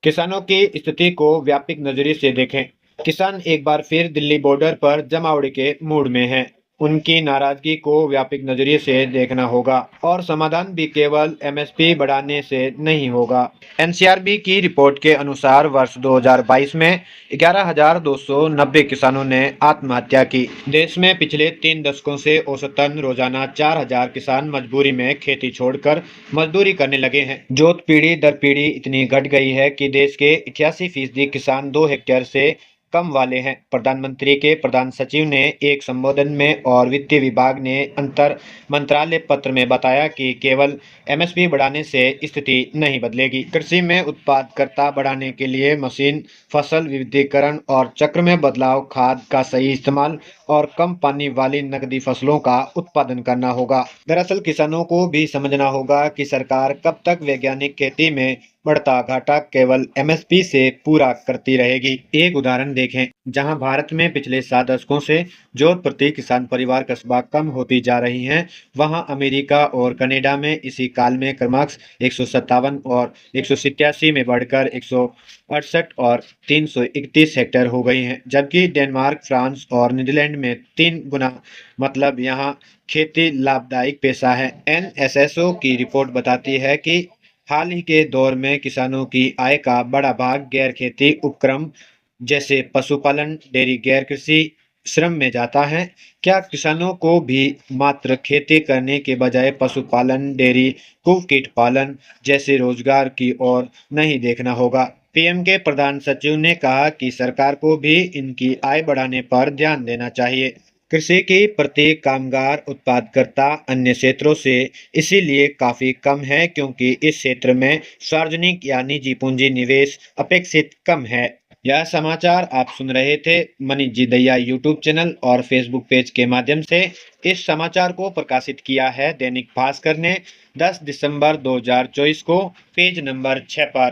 किसानों की स्थिति को व्यापक नजरिए से देखें। किसान एक बार फिर दिल्ली बॉर्डर पर जमावड़े के मूड में हैं। उनकी नाराजगी को व्यापक नजरिए से देखना होगा और समाधान भी केवल एमएसपी बढ़ाने से नहीं होगा। एनसीआरबी की रिपोर्ट के अनुसार वर्ष 2022 में 11,290 किसानों ने आत्महत्या की। देश में पिछले 3 दशकों से औसतन रोजाना 4,000 किसान मजबूरी में खेती छोड़कर मजदूरी करने लगे हैं। जोत पीढ़ी दर पीढ़ी इतनी घट गई है कि देश के 88% किसान 2 हेक्टेयर से कम वाले हैं। प्रधानमंत्री के प्रधान सचिव ने एक संबोधन में और वित्त विभाग ने अंतर मंत्रालय पत्र में बताया कि केवल एमएसपी बढ़ाने से स्थिति नहीं बदलेगी। कृषि में उत्पादकता बढ़ाने के लिए मशीन, फसल विविधीकरण और चक्र में बदलाव, खाद का सही इस्तेमाल और कम पानी वाली नकदी फसलों का उत्पादन करना होगा। दरअसल किसानों को भी समझना होगा कि सरकार कब तक वैज्ञानिक खेती में बढ़ता घाटा केवल एमएसपी से पूरा करती रहेगी। एक उदाहरण देखें, जहां भारत में पिछले 7 दशकों से जोत प्रति किसान परिवार कस्बा कम होती जा रही हैं, वहां अमेरिका और कनाडा में इसी काल में क्रमशः 157 और 187 में बढ़कर 168 और 331 हेक्टेयर हो गई हैं, जबकि डेनमार्क, फ्रांस और नीदरलैंड में 3 गुना। मतलब यहाँ खेती लाभदायक पेशा है। एनएसएसओ की रिपोर्ट बताती है कि हाल ही के दौर में किसानों की आय का बड़ा भाग गैर खेती उपक्रम जैसे पशुपालन, डेयरी, गैर कृषि श्रम में जाता है। क्या किसानों को भी मात्र खेती करने के बजाय पशुपालन, डेयरी, कुक्कुट पालन जैसे रोजगार की ओर नहीं देखना होगा? पीएम के प्रधान सचिव ने कहा कि सरकार को भी इनकी आय बढ़ाने पर ध्यान देना चाहिए। कृषि की प्रत्येक कामगार उत्पादकता अन्य क्षेत्रों से इसीलिए काफी कम है क्योंकि इस क्षेत्र में सार्वजनिक या निजी पूंजी निवेश अपेक्षित कम है। यह समाचार आप सुन रहे थे मनीष जी दहिया यूट्यूब चैनल और फेसबुक पेज के माध्यम से। इस समाचार को प्रकाशित किया है दैनिक भास्कर ने 10 दिसंबर 2024 को, पेज नंबर 6 पर।